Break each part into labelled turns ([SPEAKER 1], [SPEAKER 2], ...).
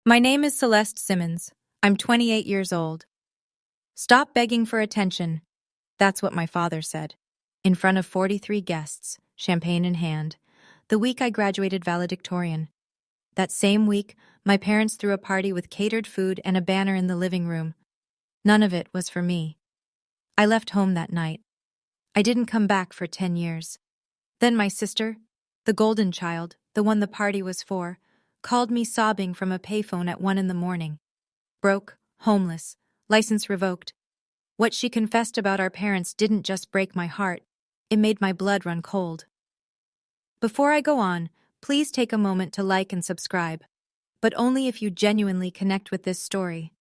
[SPEAKER 1] My name is Celeste Simmons. I'm 28 years old. Stop begging for attention. That's what my father said. In front of 43 guests, champagne in hand, the week I graduated valedictorian. That same week, my parents threw a party with catered food and a banner in the living room. None of it was for me. I left home that night. I didn't come back for 10 years. Then my sister, the golden child, the one the party was for, called me sobbing from a payphone at 1 a.m. Broke, homeless, license revoked. What she confessed about our parents didn't just break my heart, it made my blood run cold. Before I go on, please take a moment to like and subscribe, but only if you genuinely connect with this story.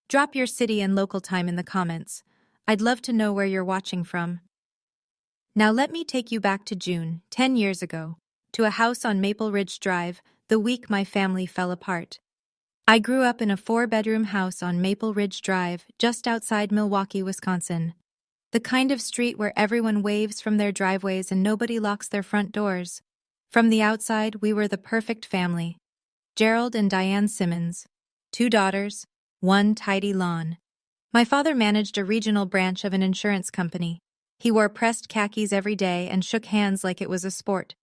[SPEAKER 1] Drop your city and local time in the comments. I'd love to know where you're watching from. Now let me take you back to June, 10 years ago, to a house on Maple Ridge Drive, the week my family fell apart. I grew up in a 4-bedroom house on Maple Ridge Drive, just outside Milwaukee, Wisconsin. The kind of street where everyone waves from their driveways and nobody locks their front doors. From the outside, we were the perfect family. Gerald and Diane Simmons. 2 daughters, 1 tidy lawn. My father managed a regional branch of an insurance company. He wore pressed khakis every day and shook hands like it was a sport.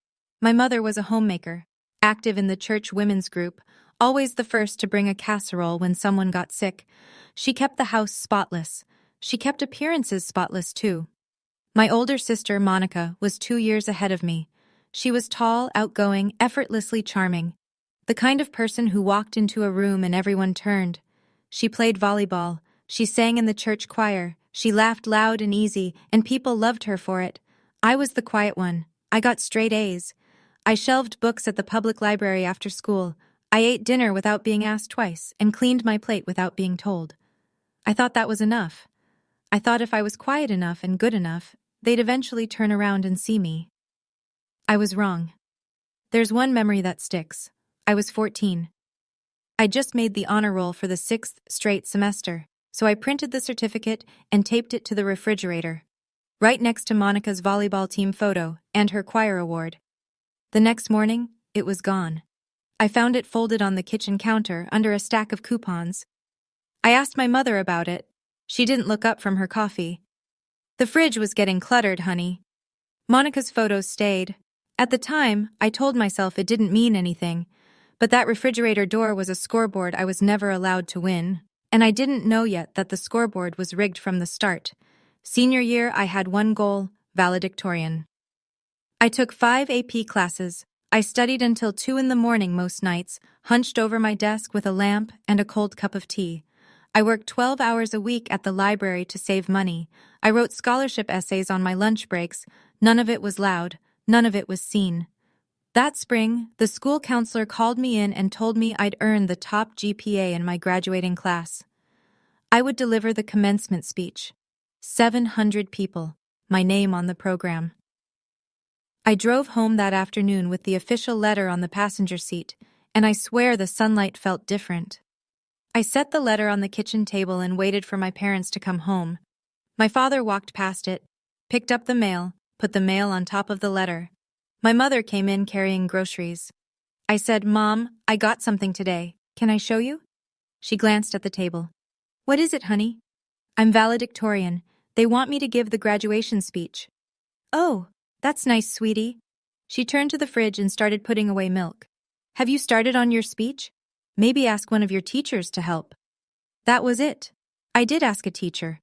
[SPEAKER 1] My mother was a homemaker, active in the church women's group, always the first to bring a casserole when someone got sick. She kept the house spotless. She kept appearances spotless, too. My older sister, Monica, was 2 years ahead of me. She was tall, outgoing, effortlessly charming. The kind of person who walked into a room and everyone turned. She played volleyball. She sang in the church choir. She laughed loud and easy, and people loved her for it. I was the quiet one. I got straight A's. I shelved books at the public library after school. I ate dinner without being asked twice and cleaned my plate without being told. I thought that was enough. I thought if I was quiet enough and good enough, they'd eventually turn around and see me. I was wrong. There's one memory that sticks. I was 14. I just made the honor roll for the 6th straight semester, so I printed the certificate and taped it to the refrigerator, right next to Monica's volleyball team photo and her choir award. The next morning, it was gone. I found it folded on the kitchen counter under a stack of coupons. I asked my mother about it. She didn't look up from her coffee. The fridge was getting cluttered, honey. Monica's photos stayed. At the time, I told myself it didn't mean anything, but that refrigerator door was a scoreboard I was never allowed to win, and I didn't know yet that the scoreboard was rigged from the start. Senior year, I had one goal: valedictorian. I took 5 AP classes. I studied until 2 in the morning most nights, hunched over my desk with a lamp and a cold cup of tea. I worked 12 hours a week at the library to save money. I wrote scholarship essays on my lunch breaks. None of it was loud. None of it was seen. That spring, the school counselor called me in and told me I'd earned the top GPA in my graduating class. I would deliver the commencement speech. 700 people, my name on the program. I drove home that afternoon with the official letter on the passenger seat, and I swear the sunlight felt different. I set the letter on the kitchen table and waited for my parents to come home. My father walked past it, picked up the mail, put the mail on top of the letter. My mother came in carrying groceries. I said, "Mom, I got something today. Can I show you?" She glanced at the table. "What is it, honey?" "I'm valedictorian. They want me to give the graduation speech." "Oh, that's nice, sweetie." She turned to the fridge and started putting away milk. "Have you started on your speech? Maybe ask one of your teachers to help." That was it. I did ask a teacher.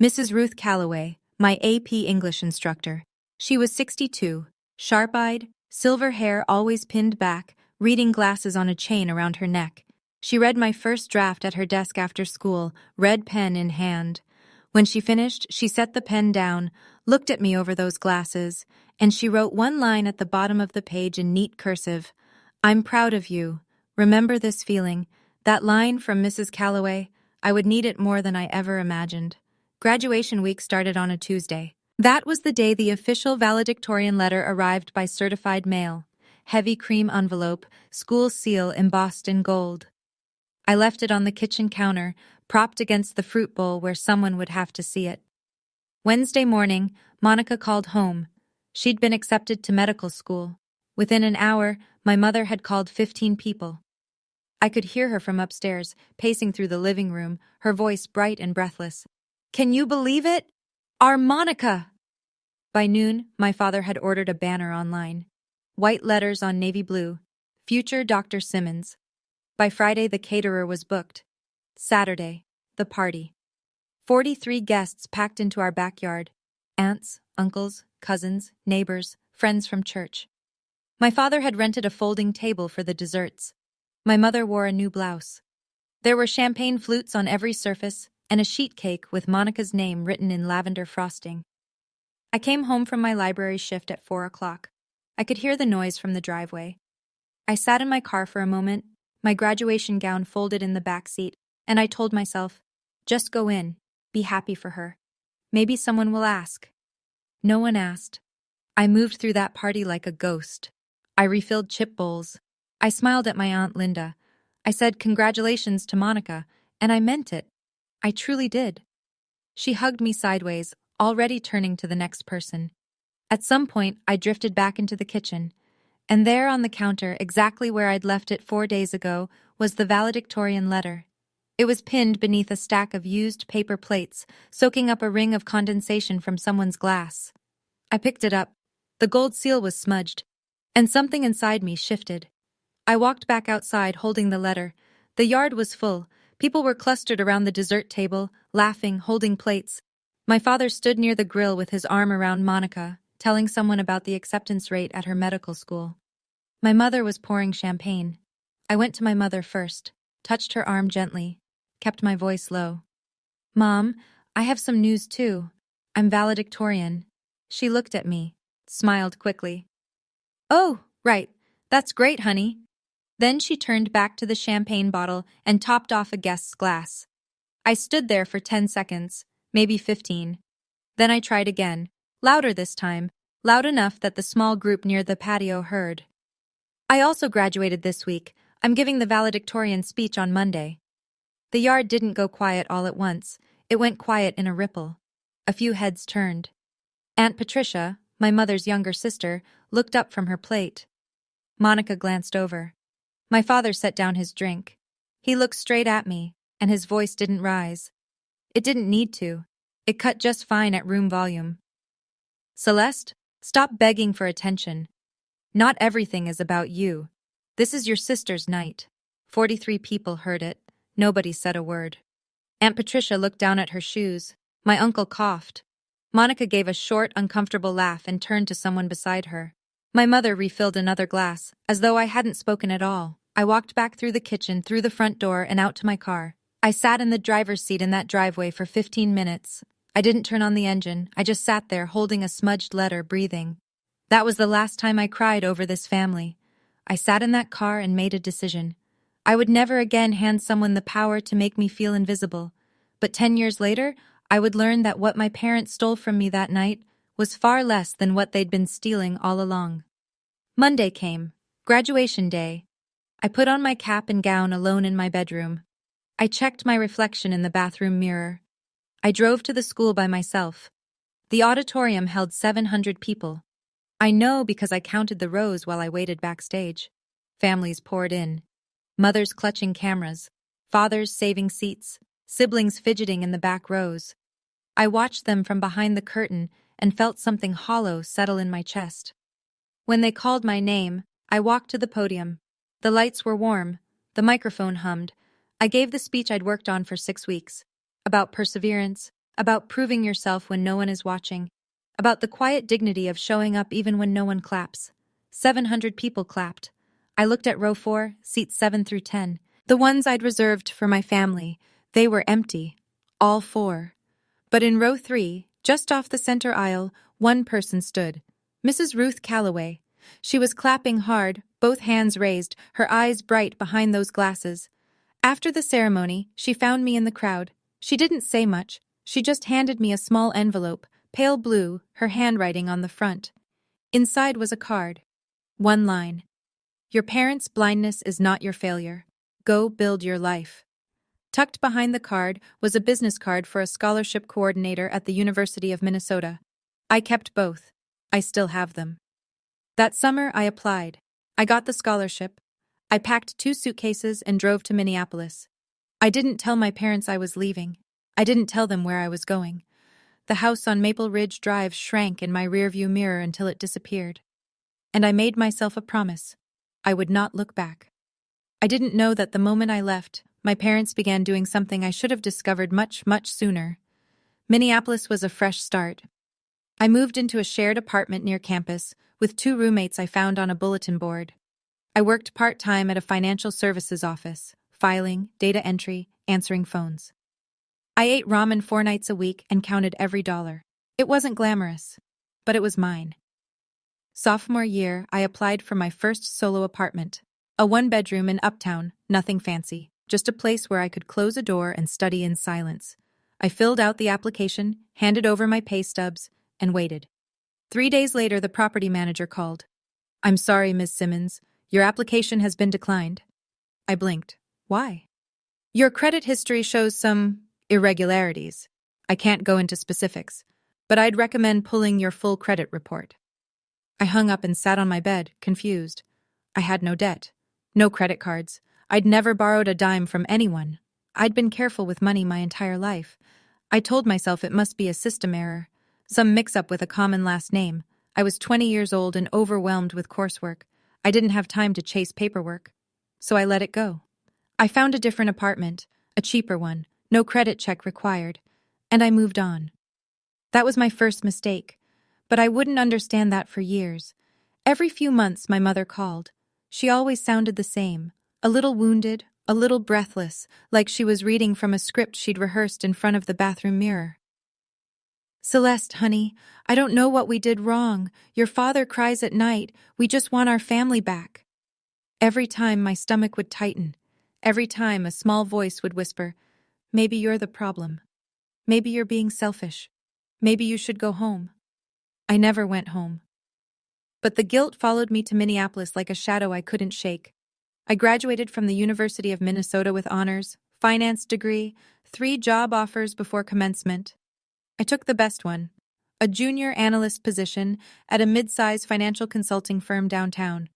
[SPEAKER 1] Mrs. Ruth Calloway, my AP English instructor. She was 62, sharp-eyed, silver hair always pinned back, reading glasses on a chain around her neck. She read my first draft at her desk after school, red pen in hand. When she finished, she set the pen down, looked at me over those glasses, and she wrote one line at the bottom of the page in neat cursive. "I'm proud of you. Remember this feeling." That line from Mrs. Calloway, I would need it more than I ever imagined. Graduation week started on a Tuesday. That was the day the official valedictorian letter arrived by certified mail. Heavy cream envelope, school seal embossed in gold. I left it on the kitchen counter, propped against the fruit bowl where someone would have to see it. Wednesday morning, Monica called home. She'd been accepted to medical school. Within an hour, my mother had called 15 people. I could hear her from upstairs, pacing through the living room, her voice bright and breathless. "Can you believe it? Our Monica!" By noon, my father had ordered a banner online. White letters on navy blue. Future Dr. Simmons. By Friday, the caterer was booked. Saturday, the party. 43 guests packed into our backyard. Aunts, uncles, cousins, neighbors, friends from church. My father had rented a folding table for the desserts. My mother wore a new blouse. There were champagne flutes on every surface and a sheet cake with Monica's name written in lavender frosting. I came home from my library shift at 4 o'clock. I could hear the noise from the driveway. I sat in my car for a moment, my graduation gown folded in the back seat, and I told myself, just go in, be happy for her. Maybe someone will ask. No one asked. I moved through that party like a ghost. I refilled chip bowls. I smiled at my Aunt Linda. I said congratulations to Monica, and I meant it. I truly did. She hugged me sideways, already turning to the next person. At some point, I drifted back into the kitchen, and there on the counter, exactly where I'd left it 4 days ago, was the valedictorian letter. It was pinned beneath a stack of used paper plates, soaking up a ring of condensation from someone's glass. I picked it up. The gold seal was smudged, and something inside me shifted. I walked back outside holding the letter. The yard was full. People were clustered around the dessert table, laughing, holding plates. My father stood near the grill with his arm around Monica, telling someone about the acceptance rate at her medical school. My mother was pouring champagne. I went to my mother first, touched her arm gently, kept my voice low. "Mom, I have some news too. I'm valedictorian." She looked at me, smiled quickly. "Oh, right. That's great, honey." Then she turned back to the champagne bottle and topped off a guest's glass. I stood there for 10 seconds, maybe 15. Then I tried again, louder this time, loud enough that the small group near the patio heard. "I also graduated this week. I'm giving the valedictorian speech on Monday." The yard didn't go quiet all at once. It went quiet in a ripple. A few heads turned. Aunt Patricia, my mother's younger sister, looked up from her plate. Monica glanced over. My father set down his drink. He looked straight at me, and his voice didn't rise. It didn't need to. It cut just fine at room volume. "Celeste, stop begging for attention. Not everything is about you. This is your sister's night." 43 people heard it. Nobody said a word. Aunt Patricia looked down at her shoes. My uncle coughed. Monica gave a short, uncomfortable laugh and turned to someone beside her. My mother refilled another glass, as though I hadn't spoken at all. I walked back through the kitchen, through the front door, and out to my car. I sat in the driver's seat in that driveway for 15 minutes. I didn't turn on the engine. I just sat there holding a smudged letter, breathing. That was the last time I cried over this family. I sat in that car and made a decision. I would never again hand someone the power to make me feel invisible. But 10 years later, I would learn that what my parents stole from me that night was far less than what they'd been stealing all along. Monday came. Graduation day. I put on my cap and gown alone in my bedroom. I checked my reflection in the bathroom mirror. I drove to the school by myself. The auditorium held 700 people. I know because I counted the rows while I waited backstage. Families poured in. Mothers clutching cameras. Fathers saving seats. Siblings fidgeting in the back rows. I watched them from behind the curtain and felt something hollow settle in my chest. When they called my name, I walked to the podium. The lights were warm. The microphone hummed. I gave the speech I'd worked on for 6 weeks. About perseverance, about proving yourself when no one is watching, about the quiet dignity of showing up even when no one claps. 700 people clapped. I looked at row 4, seats 7 through 10. The ones I'd reserved for my family. They were empty. All 4. But in row 3, just off the center aisle, one person stood. Mrs. Ruth Calloway. She was clapping hard, both hands raised, her eyes bright behind those glasses. After the ceremony, she found me in the crowd. She didn't say much. She just handed me a small envelope, pale blue, her handwriting on the front. Inside was a card. One line. "Your parents' blindness is not your failure. Go build your life." Tucked behind the card was a business card for a scholarship coordinator at the University of Minnesota. I kept both. I still have them. That summer, I applied. I got the scholarship. I packed 2 suitcases and drove to Minneapolis. I didn't tell my parents I was leaving. I didn't tell them where I was going. The house on Maple Ridge Drive shrank in my rearview mirror until it disappeared. And I made myself a promise. I would not look back. I didn't know that the moment I left, my parents began doing something I should have discovered much, much sooner. Minneapolis was a fresh start. I moved into a shared apartment near campus with 2 roommates I found on a bulletin board. I worked part-time at a financial services office, filing, data entry, answering phones. I ate ramen 4 nights a week and counted every dollar. It wasn't glamorous, but it was mine. Sophomore year, I applied for my first solo apartment, a 1-bedroom in Uptown, nothing fancy, just a place where I could close a door and study in silence. I filled out the application, handed over my pay stubs, and waited. 3 days later, the property manager called. "I'm sorry, Ms. Simmons. Your application has been declined." I blinked. Why? "Your credit history shows some irregularities. I can't go into specifics, but I'd recommend pulling your full credit report." I hung up and sat on my bed, confused. I had no debt, no credit cards. I'd never borrowed a dime from anyone. I'd been careful with money my entire life. I told myself it must be a system error, some mix-up with a common last name. I was 20 years old and overwhelmed with coursework. I didn't have time to chase paperwork. So I let it go. I found a different apartment, a cheaper one, no credit check required, and I moved on. That was my first mistake, but I wouldn't understand that for years. Every few months my mother called. She always sounded the same, a little wounded, a little breathless, like she was reading from a script she'd rehearsed in front of the bathroom mirror. "Celeste, honey, I don't know what we did wrong. Your father cries at night. We just want our family back." Every time my stomach would tighten. Every time a small voice would whisper, "Maybe you're the problem. Maybe you're being selfish. Maybe you should go home." I never went home. But the guilt followed me to Minneapolis like a shadow I couldn't shake. I graduated from the University of Minnesota with honors, finance degree, 3 job offers before commencement. I took the best one, a junior analyst position at a mid-size financial consulting firm downtown.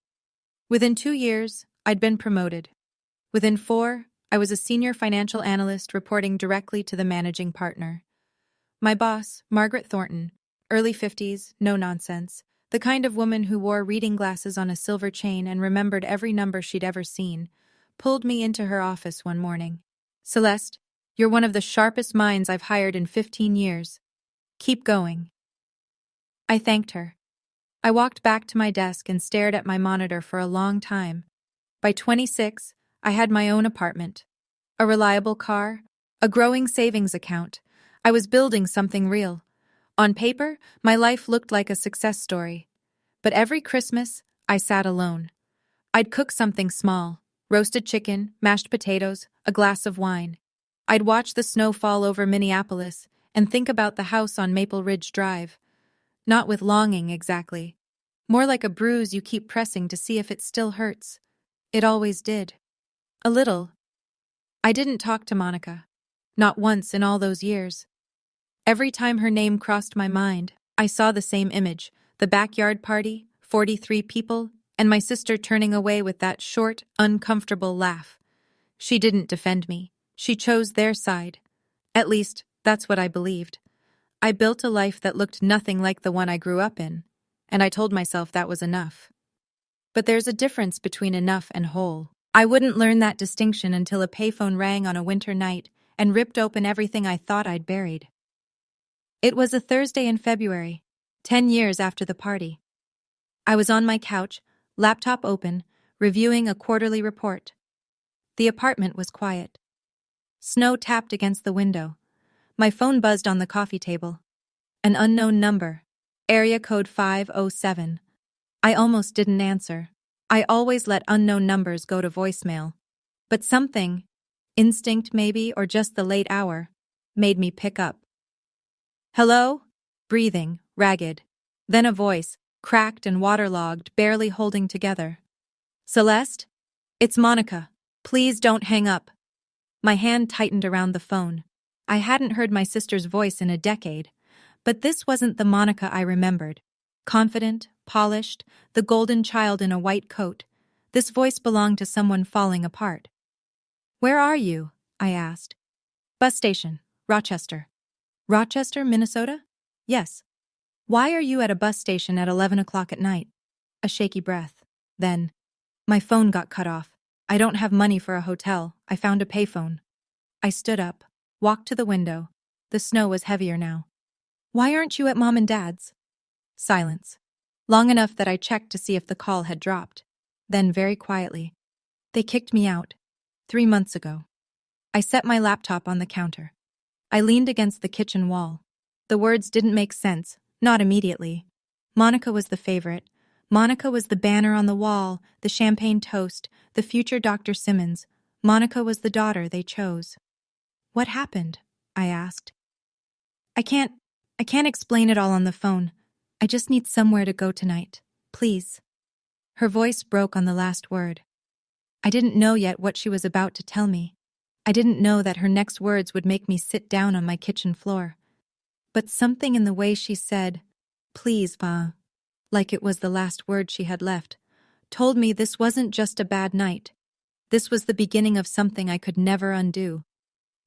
[SPEAKER 1] Within 2 years, I'd been promoted. Within 4, I was a senior financial analyst reporting directly to the managing partner. My boss, Margaret Thornton, early 50s, no nonsense, the kind of woman who wore reading glasses on a silver chain and remembered every number she'd ever seen, pulled me into her office one morning. "Celeste, you're one of the sharpest minds I've hired in 15 years. Keep going." I thanked her. I walked back to my desk and stared at my monitor for a long time. By 26, I had my own apartment, a reliable car, a growing savings account. I was building something real. On paper, my life looked like a success story. But every Christmas, I sat alone. I'd cook something small, roasted chicken, mashed potatoes, a glass of wine. I'd watch the snow fall over Minneapolis and think about the house on Maple Ridge Drive. Not with longing, exactly. More like a bruise you keep pressing to see if it still hurts. It always did. A little. I didn't talk to Monica. Not once in all those years. Every time her name crossed my mind, I saw the same image, the backyard party, 43 people, and my sister turning away with that short, uncomfortable laugh. She didn't defend me. She chose their side. At least, that's what I believed. I built a life that looked nothing like the one I grew up in, and I told myself that was enough. But there's a difference between enough and whole. I wouldn't learn that distinction until a payphone rang on a winter night and ripped open everything I thought I'd buried. It was a Thursday in February, 10 years after the party. I was on my couch, laptop open, reviewing a quarterly report. The apartment was quiet. Snow tapped against the window. My phone buzzed on the coffee table. An unknown number, area code 507. I almost didn't answer. I always let unknown numbers go to voicemail. But something, instinct maybe or just the late hour, made me pick up. "Hello?" Breathing, ragged. Then a voice, cracked and waterlogged, barely holding together. "Celeste? It's Monica. Please don't hang up." My hand tightened around the phone. I hadn't heard my sister's voice in a decade, but this wasn't the Monica I remembered. Confident, polished, the golden child in a white coat. This voice belonged to someone falling apart. "Where are you?" I asked. "Bus station, Rochester." "Rochester, Minnesota?" "Yes." "Why are you at a bus station at 11 o'clock at night?" A shaky breath. Then, "My phone got cut off. I don't have money for a hotel. I found a payphone." I stood up, walked to the window. The snow was heavier now. "Why aren't you at Mom and Dad's?" Silence. Long enough that I checked to see if the call had dropped. Then, very quietly, "They kicked me out 3 months ago." I set my laptop on the counter. I leaned against the kitchen wall. The words didn't make sense, not immediately. Monica was the favorite. Monica was the banner on the wall, the champagne toast, the future Dr. Simmons. Monica was the daughter they chose. "What happened?" I asked. I can't explain it all on the phone. I just need somewhere to go tonight. Please." Her voice broke on the last word. I didn't know yet what she was about to tell me. I didn't know that her next words would make me sit down on my kitchen floor. But something in the way she said, "Please, Va," like it was the last word she had left, told me this wasn't just a bad night. This was the beginning of something I could never undo.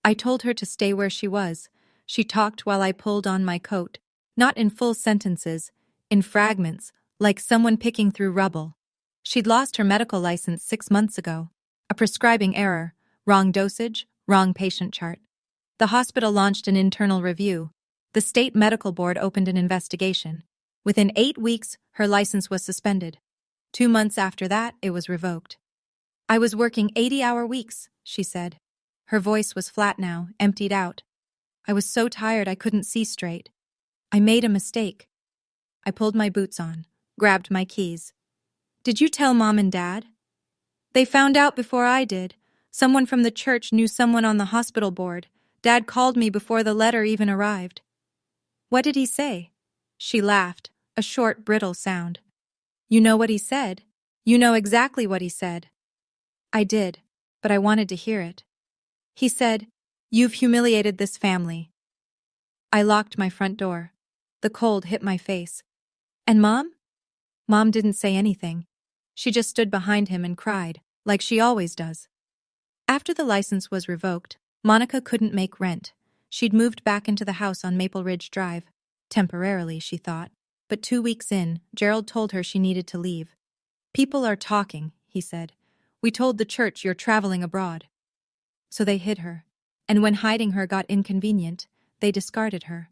[SPEAKER 1] I told her to stay where she was. She talked while I pulled on my coat, not in full sentences, in fragments, like someone picking through rubble. She'd lost her medical license 6 months ago. A prescribing error, wrong dosage, wrong patient chart. The hospital launched an internal review. The state medical board opened an investigation. Within 8 weeks, her license was suspended. 2 months after that, it was revoked. "I was working 80-hour weeks," she said. Her voice was flat now, emptied out. "I was so tired I couldn't see straight. I made a mistake." I pulled my boots on, grabbed my keys. "Did you tell Mom and Dad?" "They found out before I did. Someone from the church knew someone on the hospital board. Dad called me before the letter even arrived." "What did he say?" She laughed, a short, brittle sound. "You know what he said? You know exactly what he said." I did, but I wanted to hear it. He said, "You've humiliated this family." I locked my front door. The cold hit my face. "And Mom?" Mom didn't say anything. She just stood behind him and cried, like she always does. After the license was revoked, Monica couldn't make rent. She'd moved back into the house on Maple Ridge Drive. Temporarily, she thought. But 2 weeks in, Gerald told her she needed to leave. "People are talking," he said. "We told the church you're traveling abroad." So they hid her. And when hiding her got inconvenient, they discarded her.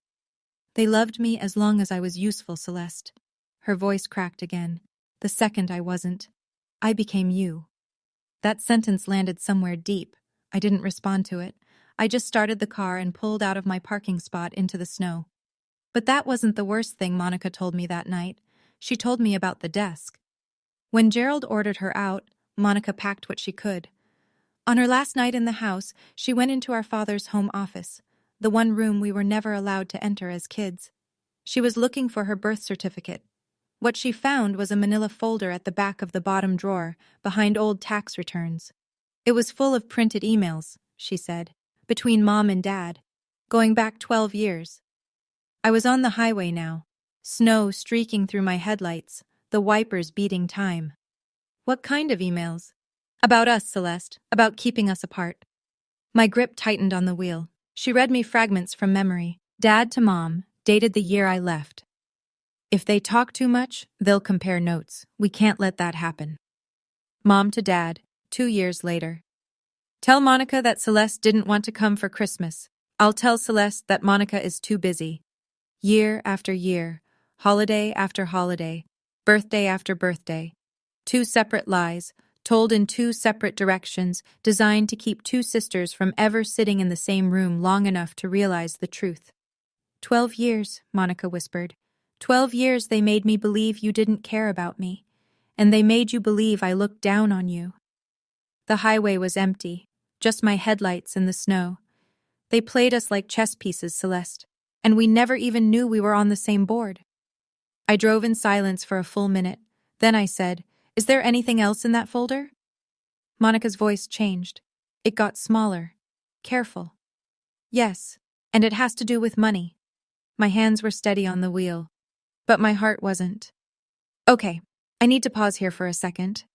[SPEAKER 1] "They loved me as long as I was useful, Celeste." Her voice cracked again. "The second I wasn't, I became you." That sentence landed somewhere deep. I didn't respond to it. I just started the car and pulled out of my parking spot into the snow. But that wasn't the worst thing Monica told me that night. She told me about the desk. When Gerald ordered her out, Monica packed what she could. On her last night in the house, she went into our father's home office, the one room we were never allowed to enter as kids. She was looking for her birth certificate. What she found was a manila folder at the back of the bottom drawer, behind old tax returns. It was full of printed emails, she said, between Mom and Dad, going back 12 years. I was on the highway now, snow streaking through my headlights, the wipers beating time. "What kind of emails?" "About us, Celeste, about keeping us apart." My grip tightened on the wheel. She read me fragments from memory. Dad to Mom, dated the year I left. "If they talk too much, they'll compare notes. We can't let that happen." Mom to Dad, 2 years later. "Tell Monica that Celeste didn't want to come for Christmas. I'll tell Celeste that Monica is too busy." Year after year, holiday after holiday, birthday after birthday. 2 separate lies, told in 2 separate directions, designed to keep 2 sisters from ever sitting in the same room long enough to realize the truth. 12 years, Monica whispered. 12 years they made me believe you didn't care about me, and they made you believe I looked down on you." The highway was empty, just my headlights in the snow. "They played us like chess pieces, Celeste, and we never even knew we were on the same board." I drove in silence for a full minute. Then I said, "Is there anything else in that folder?" Monica's voice changed. It got smaller, careful. "Yes, and it has to do with money." My hands were steady on the wheel, but my heart wasn't. "Okay, I need to pause here for a second."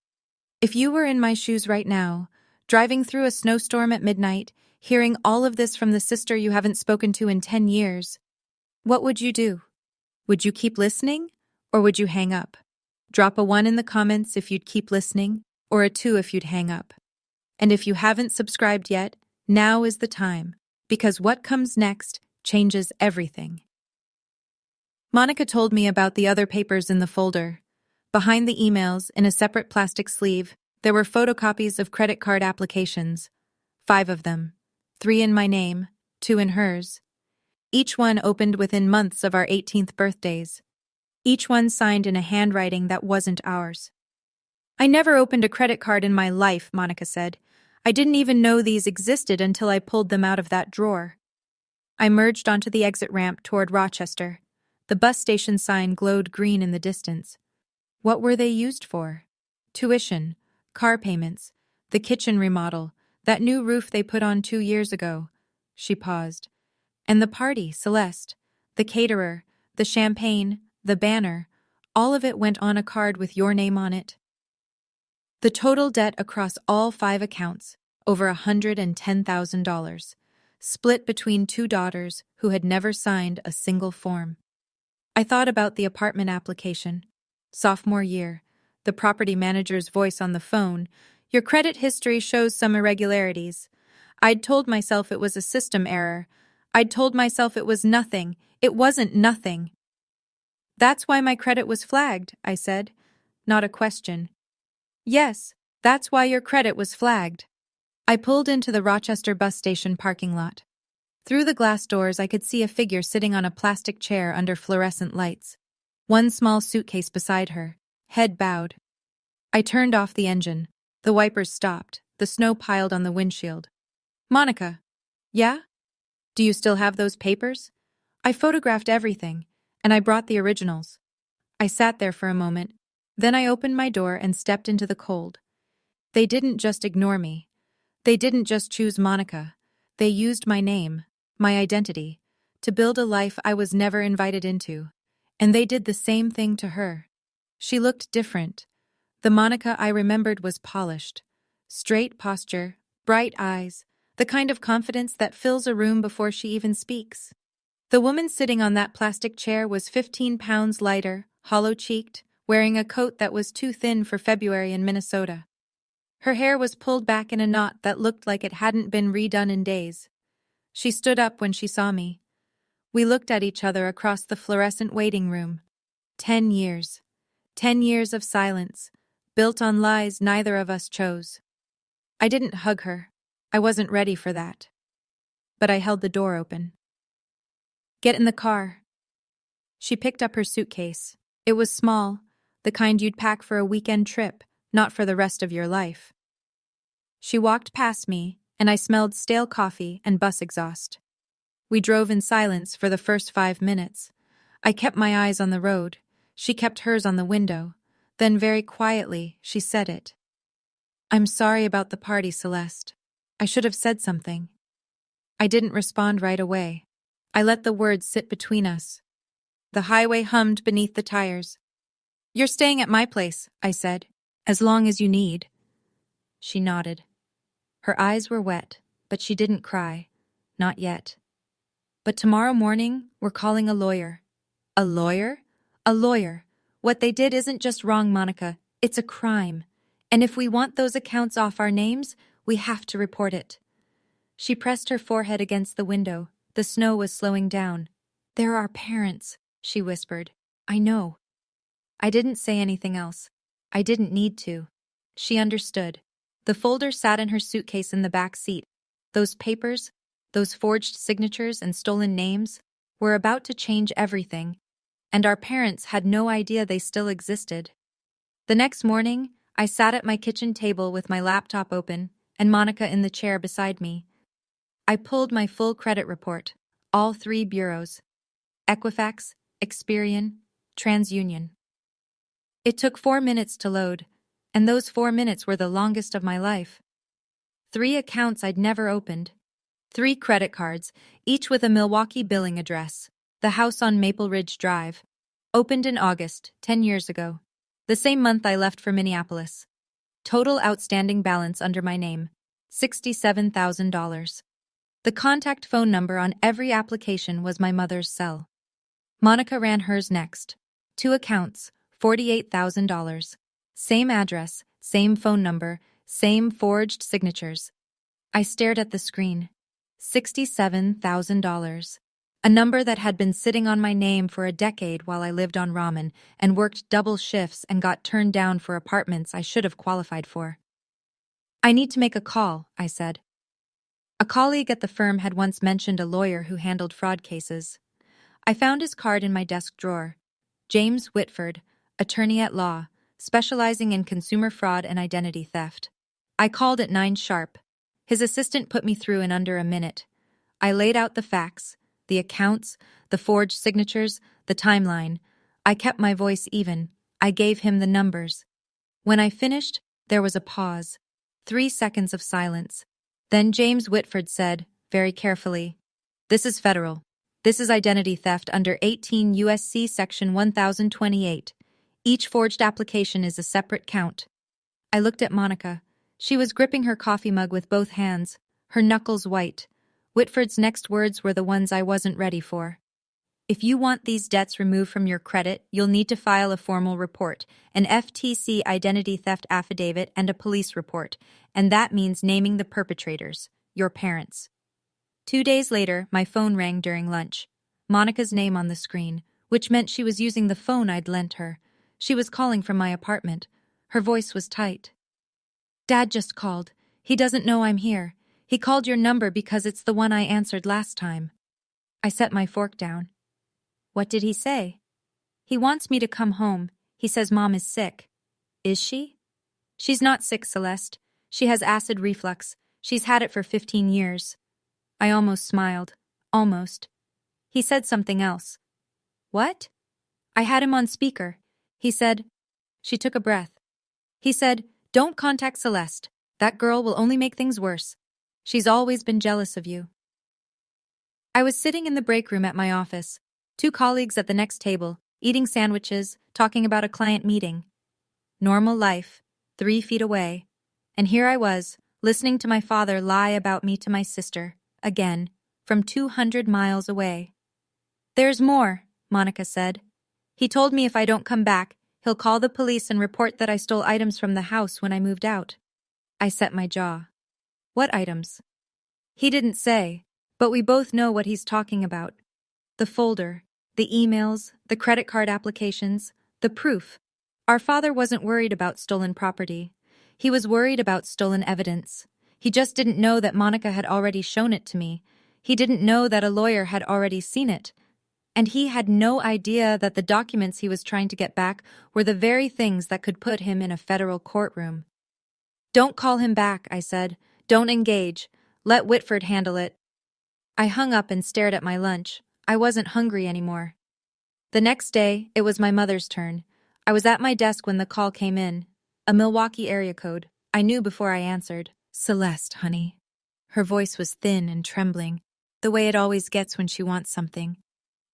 [SPEAKER 1] If you were in my shoes right now, driving through a snowstorm at midnight, hearing all of this from the sister you haven't spoken to in 10 years, what would you do? Would you keep listening, or would you hang up? Drop a 1 in the comments if you'd keep listening, or a 2 if you'd hang up. And if you haven't subscribed yet, now is the time, because what comes next changes everything. Monica told me about the other papers in the folder. Behind the emails, in a separate plastic sleeve, there were photocopies of credit card applications. 5 of them. 3 in my name, 2 in hers. Each one opened within months of our 18th birthdays. Each one signed in a handwriting that wasn't ours. I never opened a credit card in my life, Monica said. I didn't even know these existed until I pulled them out of that drawer. I merged onto the exit ramp toward Rochester. The bus station sign glowed green in the distance. What were they used for? Tuition, car payments, the kitchen remodel, that new roof they put on 2 years ago. She paused. And the party, Celeste, the caterer, the champagne, the banner, all of it went on a card with your name on it. The total debt across all 5 accounts, over $110,000, split between 2 daughters who had never signed a single form. I thought about the apartment application. Sophomore year, the property manager's voice on the phone, "Your credit history shows some irregularities." I'd told myself it was a system error. I'd told myself it was nothing. It wasn't nothing. "That's why my credit was flagged," I said. Not a question. "Yes, that's why your credit was flagged." I pulled into the Rochester bus station parking lot. Through the glass doors, I could see a figure sitting on a plastic chair under fluorescent lights. One small suitcase beside her, head bowed. I turned off the engine. The wipers stopped. The snow piled on the windshield. "Monica." "Yeah? Do you still have those papers?" "I photographed everything, and I brought the originals." I sat there for a moment. Then I opened my door and stepped into the cold. They didn't just ignore me. They didn't just choose Monica. They used my name, my identity, to build a life I was never invited into. And they did the same thing to her. She looked different. The Monica I remembered was polished. Straight posture, bright eyes, the kind of confidence that fills a room before she even speaks. The woman sitting on that plastic chair was 15 pounds lighter, hollow-cheeked, wearing a coat that was too thin for February in Minnesota. Her hair was pulled back in a knot that looked like it hadn't been redone in days. She stood up when she saw me. We looked at each other across the fluorescent waiting room. 10 years. 10 years of silence, built on lies neither of us chose. I didn't hug her. I wasn't ready for that. But I held the door open. "Get in the car." She picked up her suitcase. It was small, the kind you'd pack for a weekend trip, not for the rest of your life. She walked past me, and I smelled stale coffee and bus exhaust. We drove in silence for the first 5 minutes. I kept my eyes on the road. She kept hers on the window. Then very quietly, she said it. "I'm sorry about the party, Celeste. I should have said something." I didn't respond right away. I let the words sit between us. The highway hummed beneath the tires. "You're staying at my place," I said, "as long as you need." She nodded. Her eyes were wet, but she didn't cry. Not yet. "But tomorrow morning, we're calling a lawyer." "A lawyer?" "A lawyer. What they did isn't just wrong, Monica. It's a crime. And if we want those accounts off our names, we have to report it." She pressed her forehead against the window. The snow was slowing down. "They're our parents," she whispered. "I know." I didn't say anything else. I didn't need to. She understood. The folder sat in her suitcase in the back seat. Those papers, those forged signatures and stolen names, were about to change everything, and our parents had no idea they still existed. The next morning, I sat at my kitchen table with my laptop open and Monica in the chair beside me. I pulled my full credit report, all 3 bureaus: Equifax, Experian, TransUnion. It took 4 minutes to load, and those 4 minutes were the longest of my life. 3 accounts I'd never opened. 3 credit cards, each with a Milwaukee billing address. The house on Maple Ridge Drive. Opened in August, 10 years ago. The same month I left for Minneapolis. Total outstanding balance under my name, $67,000. The contact phone number on every application was my mother's cell. Monica ran hers next. 2 accounts, $48,000. Same address, same phone number, same forged signatures. I stared at the screen. $67,000. A number that had been sitting on my name for a decade while I lived on ramen and worked double shifts and got turned down for apartments I should have qualified for. I need to make a call, I said. A colleague at the firm had once mentioned a lawyer who handled fraud cases. I found his card in my desk drawer. James Whitford, attorney at law, specializing in consumer fraud and identity theft. I called at 9 sharp. His assistant put me through in under a minute. I laid out the facts, the accounts, the forged signatures, the timeline. I kept my voice even. I gave him the numbers. When I finished, there was a pause. 3 seconds of silence. Then James Whitford said, very carefully, "This is federal. This is identity theft under 18 U.S.C. Section 1028. Each forged application is a separate count." I looked at Monica. She was gripping her coffee mug with both hands, her knuckles white. Whitford's next words were the ones I wasn't ready for. "If you want these debts removed from your credit, you'll need to file a formal report, an FTC identity theft affidavit, and a police report, and that means naming the perpetrators, your parents." 2 days later, my phone rang during lunch. Monica's name on the screen, which meant she was using the phone I'd lent her. She was calling from my apartment. Her voice was tight. "Dad just called. He doesn't know I'm here. He called your number because it's the one I answered last time." I set my fork down. "What did he say?" "He wants me to come home. He says Mom is sick." "Is she?" "She's not sick, Celeste. She has acid reflux. She's had it for 15 years. I almost smiled. Almost. He said something else. "What?" I had him on speaker. He said, she took a breath. He said, "Don't contact Celeste. That girl will only make things worse. She's always been jealous of you." I was sitting in the break room at my office, 2 colleagues at the next table, eating sandwiches, talking about a client meeting. Normal life, 3 feet away. And here I was, listening to my father lie about me to my sister, again, from 200 miles away. "There's more," Monica said. "He told me if I don't come back, he'll call the police and report that I stole items from the house when I moved out." I set my jaw. "What items?" "He didn't say, but we both know what he's talking about. The folder, the emails, the credit card applications, the proof. Our father wasn't worried about stolen property. He was worried about stolen evidence. He just didn't know that Monica had already shown it to me. He didn't know that a lawyer had already seen it. And he had no idea that the documents he was trying to get back were the very things that could put him in a federal courtroom." "Don't call him back," I said. "Don't engage. Let Whitford handle it." I hung up and stared at my lunch. I wasn't hungry anymore. The next day, it was my mother's turn. I was at my desk when the call came in. A Milwaukee area code. I knew before I answered. "Celeste, honey." Her voice was thin and trembling, the way it always gets when she wants something.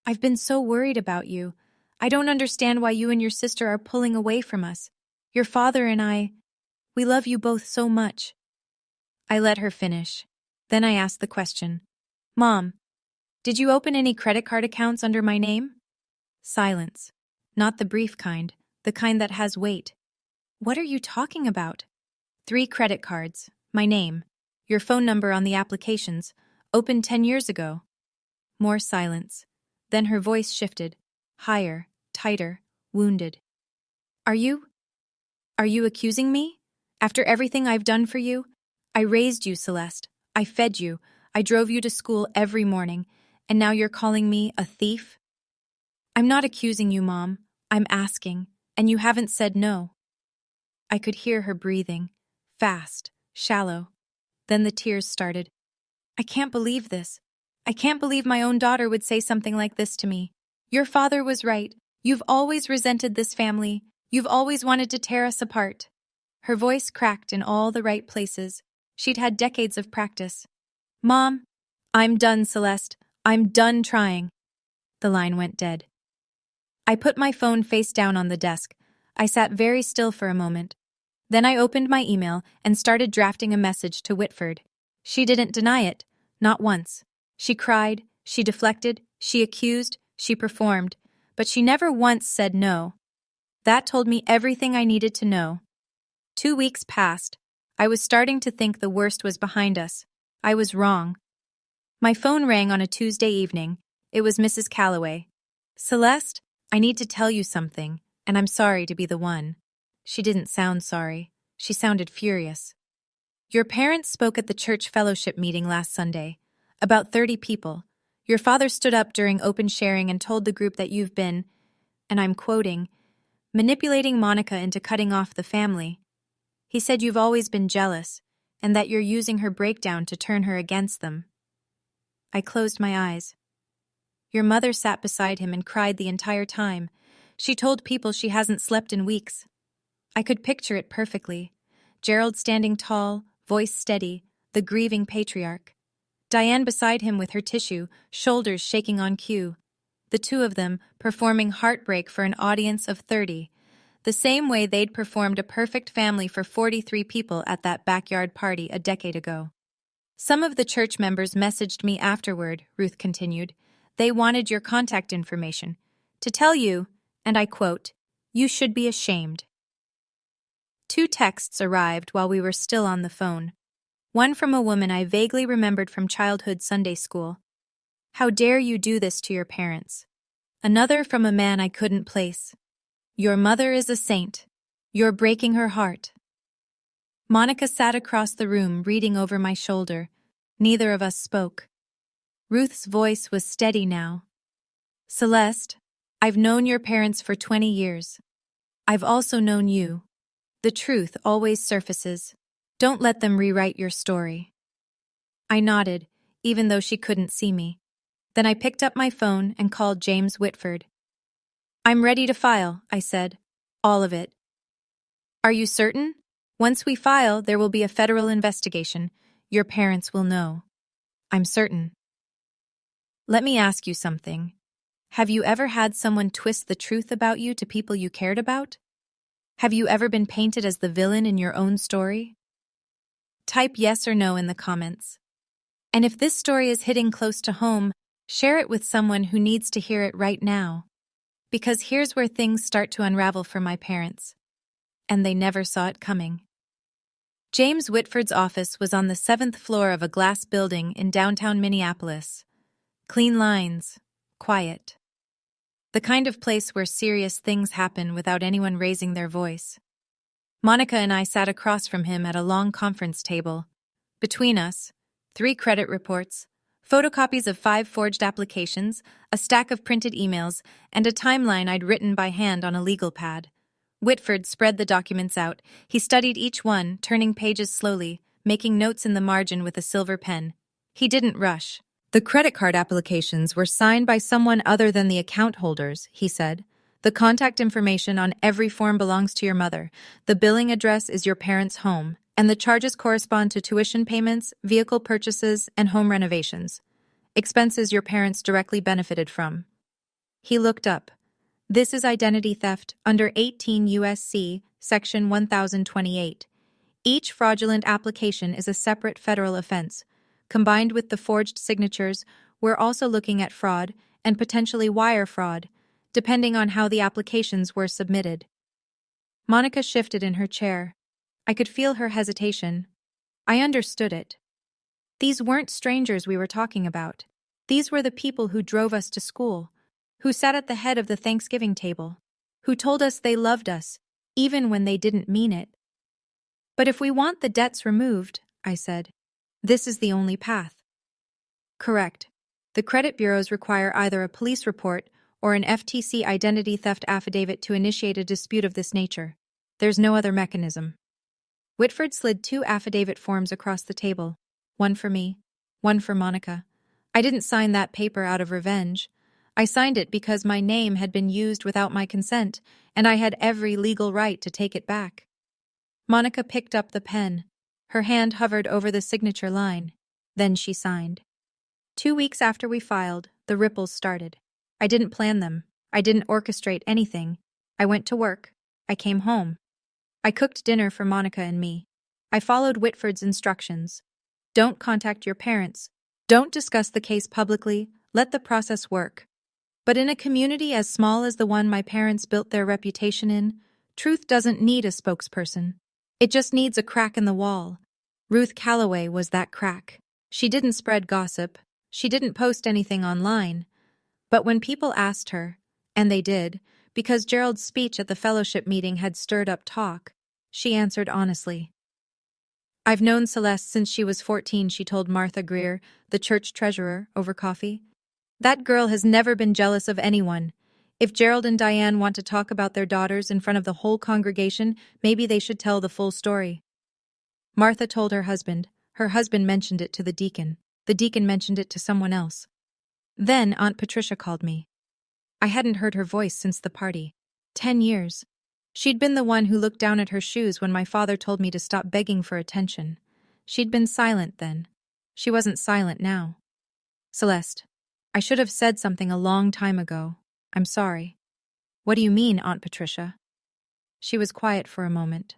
[SPEAKER 1] "I've been so worried about you. I don't understand why you and your sister are pulling away from us. Your father and I, we love you both so much." I let her finish. Then I asked the question. "Mom, did you open any credit card accounts under my name?" Silence. Not the brief kind, the kind that has weight. "What are you talking about?" 3 credit cards, my name, your phone number on the applications, opened 10 years ago." More silence. Then her voice shifted, higher, tighter, wounded. Are you accusing me? After everything I've done for you? I raised you, Celeste. I fed you. I drove you to school every morning. And now you're calling me a thief?" "I'm not accusing you, Mom. I'm asking, and you haven't said no." I could hear her breathing, fast, shallow. Then the tears started. "I can't believe this. I can't believe my own daughter would say something like this to me. Your father was right. You've always resented this family. You've always wanted to tear us apart." Her voice cracked in all the right places. She'd had decades of practice. "Mom, I'm done, Celeste. I'm done trying." The line went dead. I put my phone face down on the desk. I sat very still for a moment. Then I opened my email and started drafting a message to Whitford. She didn't deny it, not once. She cried, she deflected, she accused, she performed, but she never once said no. That told me everything I needed to know. 2 weeks passed. I was starting to think the worst was behind us. I was wrong. My phone rang on a Tuesday evening. It was Mrs. Calloway. "Celeste, I need to tell you something, and I'm sorry to be the one." She didn't sound sorry. She sounded furious. "Your parents spoke at the church fellowship meeting last Sunday. About 30 people. Your father stood up during open sharing and told the group that you've been, and I'm quoting, manipulating Monica into cutting off the family. He said you've always been jealous, and that you're using her breakdown to turn her against them." I closed my eyes. Your mother sat beside him and cried the entire time. She told people she hasn't slept in weeks. I could picture it perfectly. Gerald standing tall, voice steady, the grieving patriarch. Diane beside him with her tissue, shoulders shaking on cue. The two of them performing Heartbreak for an audience of 30, the same way they'd performed A Perfect Family for 43 people at that backyard party a decade ago. "Some of the church members messaged me afterward," Ruth continued. "They wanted your contact information. To tell you, and I quote, 'You should be ashamed.'" 2 texts arrived while we were still on the phone. One from a woman I vaguely remembered from childhood Sunday school. "How dare you do this to your parents?" Another from a man I couldn't place. "Your mother is a saint. You're breaking her heart." Monica sat across the room reading over my shoulder. Neither of us spoke. Ruth's voice was steady now. "Celeste, I've known your parents for 20 years. I've also known you. The truth always surfaces. Don't let them rewrite your story." I nodded, even though she couldn't see me. Then I picked up my phone and called James Whitford. "I'm ready to file," I said. "All of it." "Are you certain? Once we file, there will be a federal investigation. Your parents will know." "I'm certain." "Let me ask you something. Have you ever had someone twist the truth about you to people you cared about? Have you ever been painted as the villain in your own story?" Type yes or no in the comments. And if this story is hitting close to home, share it with someone who needs to hear it right now. Because here's where things start to unravel for my parents. And they never saw it coming. James Whitford's office was on the 7th floor of a glass building in downtown Minneapolis. Clean lines, quiet. The kind of place where serious things happen without anyone raising their voice. Monica and I sat across from him at a long conference table. Between us, 3 credit reports, photocopies of 5 forged applications, a stack of printed emails, and a timeline I'd written by hand on a legal pad. Whitford spread the documents out. He studied each one, turning pages slowly, making notes in the margin with a silver pen. He didn't rush. "The credit card applications were signed by someone other than the account holders," he said. "The contact information on every form belongs to your mother. The billing address is your parents' home, and the charges correspond to tuition payments, vehicle purchases, and home renovations. Expenses your parents directly benefited from." He looked up. "This is identity theft under 18 U.S.C. Section 1028. Each fraudulent application is a separate federal offense. Combined with the forged signatures, we're also looking at fraud and potentially wire fraud, depending on how the applications were submitted." Monica shifted in her chair. I could feel her hesitation. I understood it. These weren't strangers we were talking about. These were the people who drove us to school, who sat at the head of the Thanksgiving table, who told us they loved us, even when they didn't mean it. "But if we want the debts removed," I said, "this is the only path." "Correct. The credit bureaus require either a police report or an FTC identity theft affidavit to initiate a dispute of this nature. There's no other mechanism." Whitford slid 2 affidavit forms across the table, one for me, one for Monica. I didn't sign that paper out of revenge. I signed it because my name had been used without my consent, and I had every legal right to take it back. Monica picked up the pen. Her hand hovered over the signature line. Then she signed. 2 weeks after we filed, the ripples started. I didn't plan them. I didn't orchestrate anything. I went to work. I came home. I cooked dinner for Monica and me. I followed Whitford's instructions. Don't contact your parents. Don't discuss the case publicly. Let the process work. But in a community as small as the one my parents built their reputation in, truth doesn't need a spokesperson. It just needs a crack in the wall. Ruth Calloway was that crack. She didn't spread gossip. She didn't post anything online. But when people asked her, and they did, because Gerald's speech at the fellowship meeting had stirred up talk, she answered honestly. I've known Celeste since she was 14, she told Martha Greer, the church treasurer, over coffee. That girl has never been jealous of anyone. If Gerald and Diane want to talk about their daughters in front of the whole congregation, maybe they should tell the full story. Martha told her husband. Her husband mentioned it to the deacon. The deacon mentioned it to someone else. Then Aunt Patricia called me. I hadn't heard her voice since the party. 10 years. She'd been the one who looked down at her shoes when my father told me to stop begging for attention. She'd been silent then. She wasn't silent now. Celeste, I should have said something a long time ago. I'm sorry. What do you mean, Aunt Patricia? She was quiet for a moment.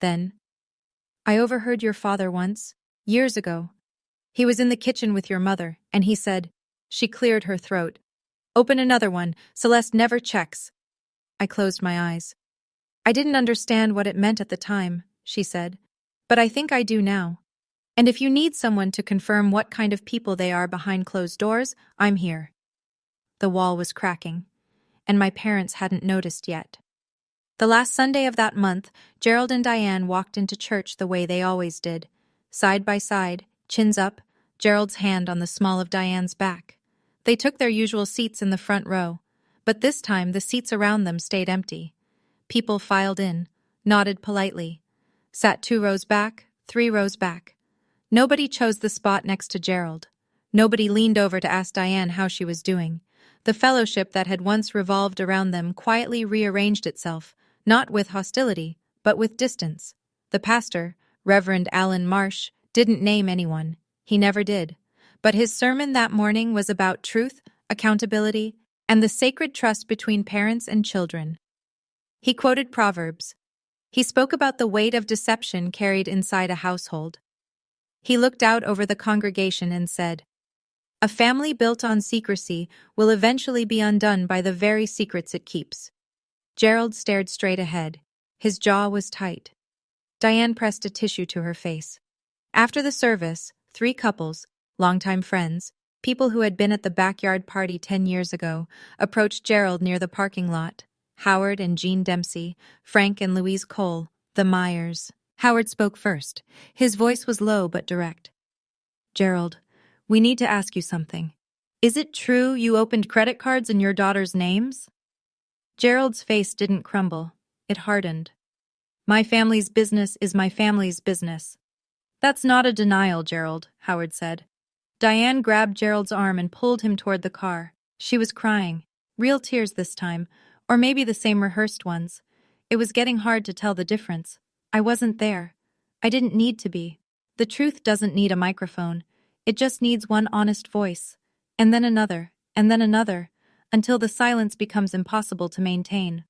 [SPEAKER 1] Then, I overheard your father once, years ago. He was in the kitchen with your mother, and he said, she cleared her throat. Open another one, Celeste never checks. I closed my eyes. I didn't understand what it meant at the time, she said, but I think I do now. And if you need someone to confirm what kind of people they are behind closed doors, I'm here. The wall was cracking, and my parents hadn't noticed yet. The last Sunday of that month, Gerald and Diane walked into church the way they always did, side by side, chins up, Gerald's hand on the small of Diane's back. They took their usual seats in the front row, but this time the seats around them stayed empty. People filed in, nodded politely, sat 2 rows back, 3 rows back. Nobody chose the spot next to Gerald. Nobody leaned over to ask Diane how she was doing. The fellowship that had once revolved around them quietly rearranged itself, not with hostility, but with distance. The pastor, Reverend Alan Marsh, didn't name anyone. He never did. But his sermon that morning was about truth, accountability, and the sacred trust between parents and children. He quoted Proverbs. He spoke about the weight of deception carried inside a household. He looked out over the congregation and said, a family built on secrecy will eventually be undone by the very secrets it keeps. Gerald stared straight ahead. His jaw was tight. Diane pressed a tissue to her face. After the service, 3 couples, longtime friends, people who had been at the backyard party 10 years ago, approached Gerald near the parking lot. Howard and Jean Dempsey, Frank and Louise Cole, the Myers. Howard spoke first. His voice was low but direct. Gerald, we need to ask you something. Is it true you opened credit cards in your daughter's names? Gerald's face didn't crumble. It hardened. My family's business is my family's business. That's not a denial, Gerald, Howard said. Diane grabbed Gerald's arm and pulled him toward the car. She was crying. Real tears this time, or maybe the same rehearsed ones. It was getting hard to tell the difference. I wasn't there. I didn't need to be. The truth doesn't need a microphone. It just needs one honest voice. And then another, until the silence becomes impossible to maintain.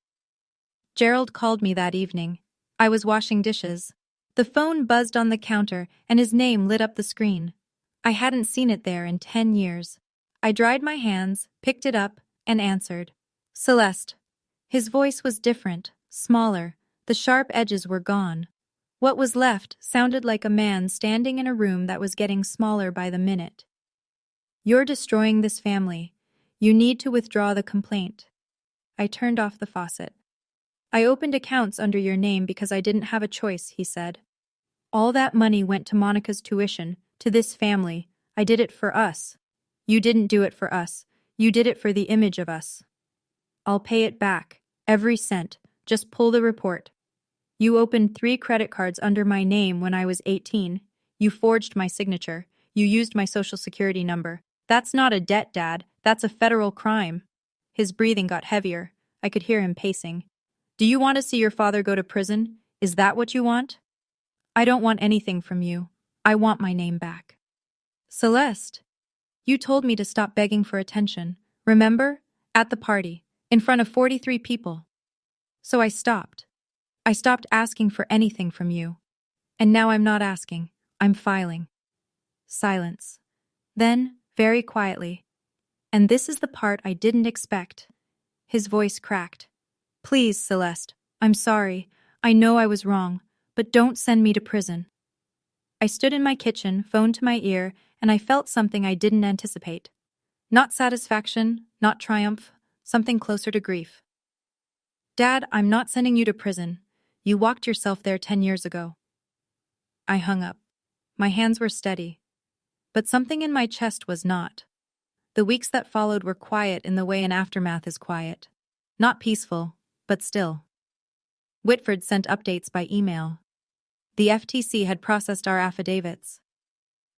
[SPEAKER 1] Gerald called me that evening. I was washing dishes. The phone buzzed on the counter, and his name lit up the screen. I hadn't seen it there in 10 years. I dried my hands, picked it up, and answered. Celeste. His voice was different, smaller. The sharp edges were gone. What was left sounded like a man standing in a room that was getting smaller by the minute. You're destroying this family. You need to withdraw the complaint. I turned off the faucet. I opened accounts under your name because I didn't have a choice, he said. All that money went to Monica's tuition, to this family. I did it for us. You didn't do it for us. You did it for the image of us. I'll pay it back, every cent. Just pull the report. You opened 3 credit cards under my name when I was 18. You forged my signature. You used my social security number. That's not a debt, Dad. That's a federal crime. His breathing got heavier. I could hear him pacing. Do you want to see your father go to prison? Is that what you want? I don't want anything from you. I want my name back. Celeste, you told me to stop begging for attention. Remember? At the party, in front of 43 people. So I stopped. I stopped asking for anything from you. And now I'm not asking. I'm filing. Silence. Then, very quietly, and this is the part I didn't expect, his voice cracked. Please, Celeste, I'm sorry. I know I was wrong, but don't send me to prison. I stood in my kitchen, phone to my ear, and I felt something I didn't anticipate. Not satisfaction, not triumph, something closer to grief. Dad, I'm not sending you to prison. You walked yourself there 10 years ago. I hung up. My hands were steady, but something in my chest was not. The weeks that followed were quiet in the way an aftermath is quiet. Not peaceful, but still. Whitford sent updates by email. The FTC had processed our affidavits.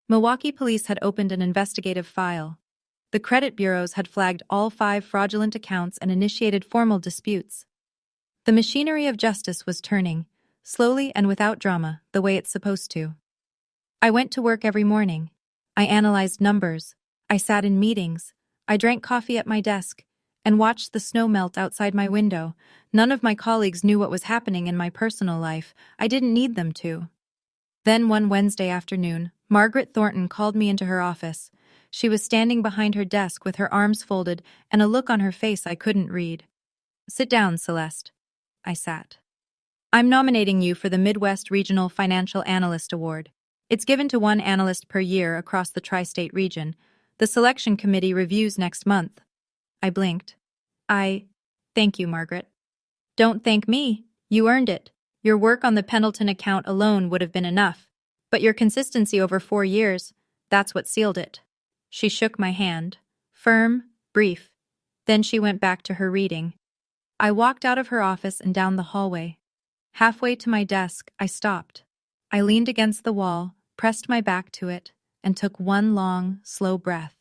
[SPEAKER 1] Milwaukee police had opened an investigative file. The credit bureaus had flagged all 5 fraudulent accounts and initiated formal disputes. The machinery of justice was turning, slowly and without drama, the way it's supposed to. I went to work every morning. I analyzed numbers. I sat in meetings. I drank coffee at my desk and watched the snow melt outside my window. None of my colleagues knew what was happening in my personal life. I didn't need them to. Then one Wednesday afternoon, Margaret Thornton called me into her office. She was standing behind her desk with her arms folded and a look on her face I couldn't read. Sit down, Celeste. I sat. I'm nominating you for the Midwest Regional Financial Analyst Award. It's given to 1 analyst per year across the tri-state region. The selection committee reviews next month. I blinked. Thank you, Margaret. Don't thank me. You earned it. Your work on the Pendleton account alone would have been enough. But your consistency over 4 years, that's what sealed it. She shook my hand. Firm, brief. Then she went back to her reading. I walked out of her office and down the hallway. Halfway to my desk, I stopped. I leaned against the wall, pressed my back to it, and took one long, slow breath.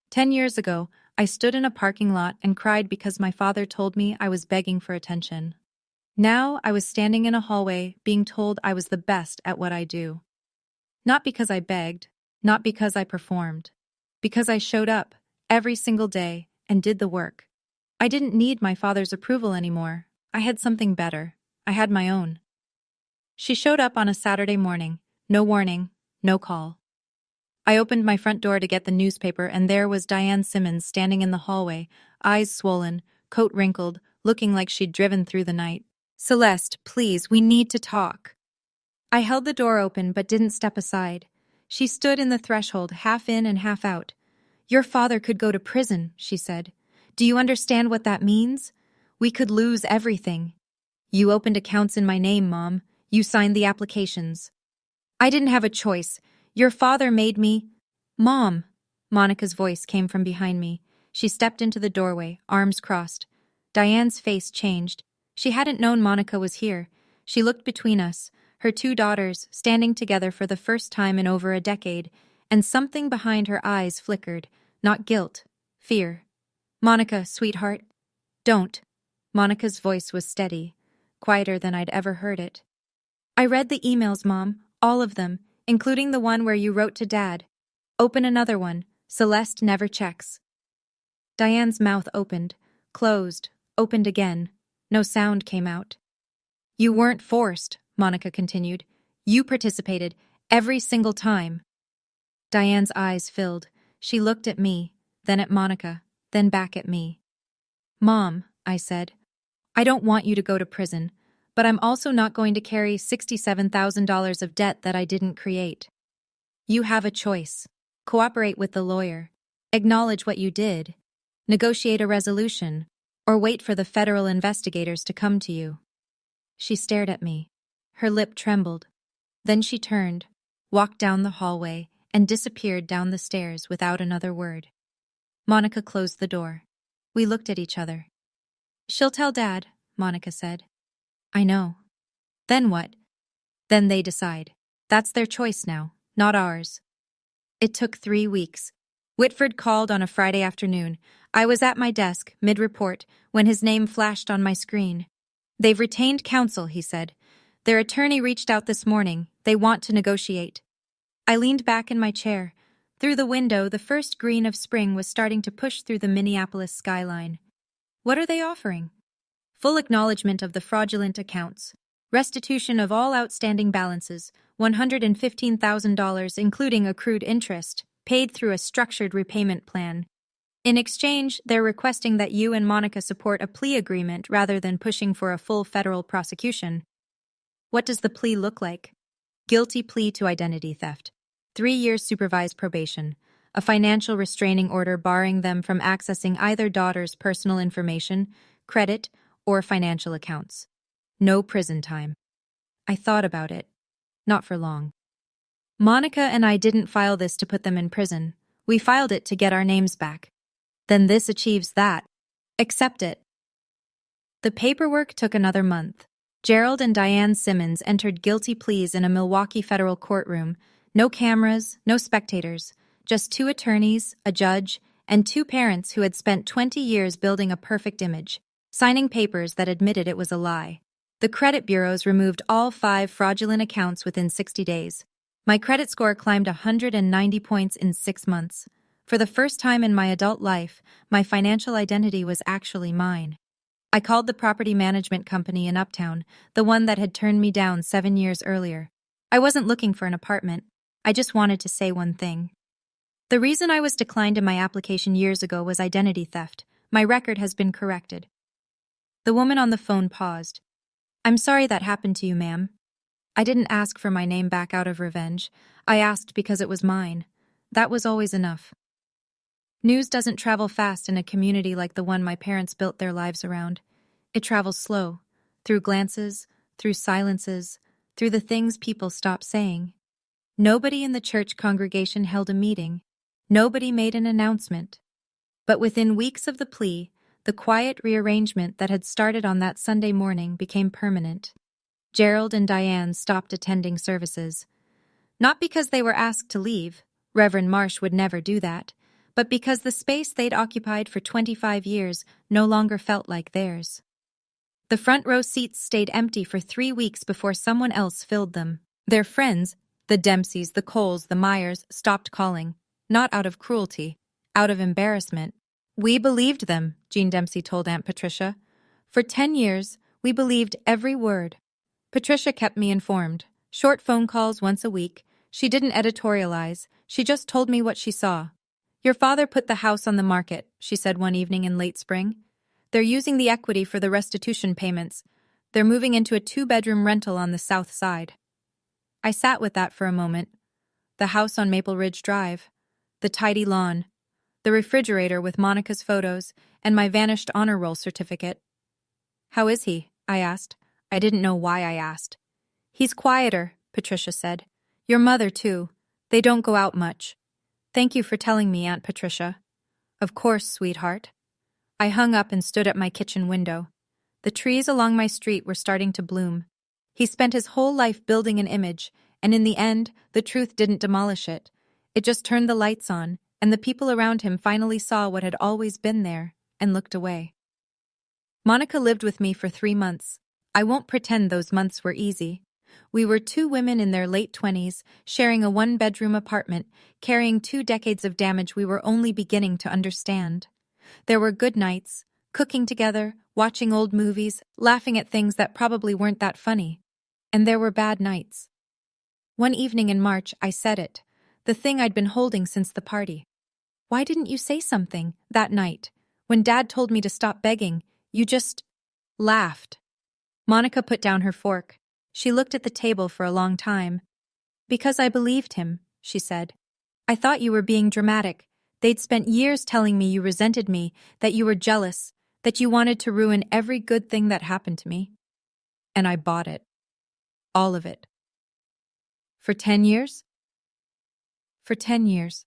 [SPEAKER 1] 10 years ago, I stood in a parking lot and cried because my father told me I was begging for attention. Now I was standing in a hallway being told I was the best at what I do. Not because I begged, not because I performed, because I showed up every single day and did the work. I didn't need my father's approval anymore. I had something better. I had my own. She showed up on a Saturday morning. No warning, no call. I opened my front door to get the newspaper, and there was Diane Simmons standing in the hallway, eyes swollen, coat wrinkled, looking like she'd driven through the night. Celeste, please, we need to talk. I held the door open but didn't step aside. She stood in the threshold, half in and half out. Your father could go to prison, she said. Do you understand what that means? We could lose everything. You opened accounts in my name, Mom. You signed the applications. I didn't have a choice. Your father made me. Mom! Monica's voice came from behind me. She stepped into the doorway, arms crossed. Diane's face changed. She hadn't known Monica was here. She looked between us, her 2 daughters standing together for the first time in over a decade, and something behind her eyes flickered. Not guilt, fear. Monica, sweetheart. Don't. Monica's voice was steady, quieter than I'd ever heard it. I read the emails, Mom, all of them, including the one where you wrote to Dad. Open another one. Celeste never checks. Diane's mouth opened, closed, opened again. No sound came out. You weren't forced, Monica continued. You participated every single time. Diane's eyes filled. She looked at me, then at Monica, then back at me. Mom, I said, I don't want you to go to prison, but I'm also not going to carry $67,000 of debt that I didn't create. You have a choice. Cooperate with the lawyer. Acknowledge what you did. Negotiate a resolution. Or wait for the federal investigators to come to you. She stared at me. Her lip trembled. Then she turned, walked down the hallway, and disappeared down the stairs without another word. Monica closed the door. We looked at each other. She'll tell Dad, Monica said. I know. Then what? Then they decide. That's their choice now, not ours. It took 3 weeks. Whitford called on a Friday afternoon. I was at my desk, mid-report, when his name flashed on my screen. They've retained counsel, he said. Their attorney reached out this morning. They want to negotiate. I leaned back in my chair. Through the window, the first green of spring was starting to push through the Minneapolis skyline. What are they offering? full acknowledgement of the fraudulent accounts, restitution of all outstanding balances, $115,000 including accrued interest, paid through a structured repayment plan. In exchange, they're requesting that you and Monica support a plea agreement rather than pushing for a full federal prosecution. What does the plea look like? Guilty plea to identity theft, 3 years supervised probation, a financial restraining order barring them from accessing either daughter's personal information, credit, or financial accounts. No prison time. I thought about it. Not for long. Monica and I didn't file this to put them in prison. We filed it to get our names back. Then this achieves that. Accept it. The paperwork took another month. Gerald and Diane Simmons entered guilty pleas in a Milwaukee federal courtroom. No cameras, no spectators, just 2 attorneys, a judge, and 2 parents who had spent 20 years building a perfect image, signing papers that admitted it was a lie. The credit bureaus removed all 5 fraudulent accounts within 60 days. My credit score climbed 190 points in 6 months. For the first time in my adult life, my financial identity was actually mine. I called the property management company in Uptown, the one that had turned me down 7 years earlier. I wasn't looking for an apartment. I just wanted to say one thing. The reason I was declined in my application years ago was identity theft. My record has been corrected. The woman on the phone paused. I'm sorry that happened to you, ma'am. I didn't ask for my name back out of revenge. I asked because it was mine. That was always enough. News doesn't travel fast in a community like the one my parents built their lives around. It travels slow, through glances, through silences, through the things people stop saying. Nobody in the church congregation held a meeting. Nobody made an announcement. But within weeks of the plea, the quiet rearrangement that had started on that Sunday morning became permanent. Gerald and Diane stopped attending services. Not because they were asked to leave. Reverend Marsh would never do that. But because the space they'd occupied for 25 years no longer felt like theirs. The front row seats stayed empty for 3 weeks before someone else filled them. Their friends, the Dempseys, the Coles, the Myers, stopped calling. Not out of cruelty, out of embarrassment. We believed them, Jean Dempsey told Aunt Patricia. For 10 years, we believed every word. Patricia kept me informed. Short phone calls once a week. She didn't editorialize. She just told me what she saw. Your father put the house on the market, she said one evening in late spring. They're using the equity for the restitution payments. They're moving into a 2-bedroom rental on the south side. I sat with that for a moment. The house on Maple Ridge Drive, the tidy lawn, the refrigerator with Monica's photos, and my vanished honor roll certificate. How is he? I asked. I didn't know why I asked. He's quieter, Patricia said. Your mother, too. They don't go out much. Thank you for telling me, Aunt Patricia. Of course, sweetheart. I hung up and stood at my kitchen window. The trees along my street were starting to bloom. He spent his whole life building an image, and in the end, the truth didn't demolish it. It just turned the lights on, and the people around him finally saw what had always been there, and looked away. Monica lived with me for 3 months. I won't pretend those months were easy. We were 2 women in their late 20s, sharing a 1-bedroom apartment, carrying 2 decades of damage we were only beginning to understand. There were good nights, cooking together, watching old movies, laughing at things that probably weren't that funny. And there were bad nights. One evening in March, I said it, the thing I'd been holding since the party. Why didn't you say something that night? When Dad told me to stop begging, you just laughed. Monica put down her fork. She looked at the table for a long time. Because I believed him, she said. I thought you were being dramatic. They'd spent years telling me you resented me, that you were jealous, that you wanted to ruin every good thing that happened to me. And I bought it. All of it. For 10 years? For 10 years.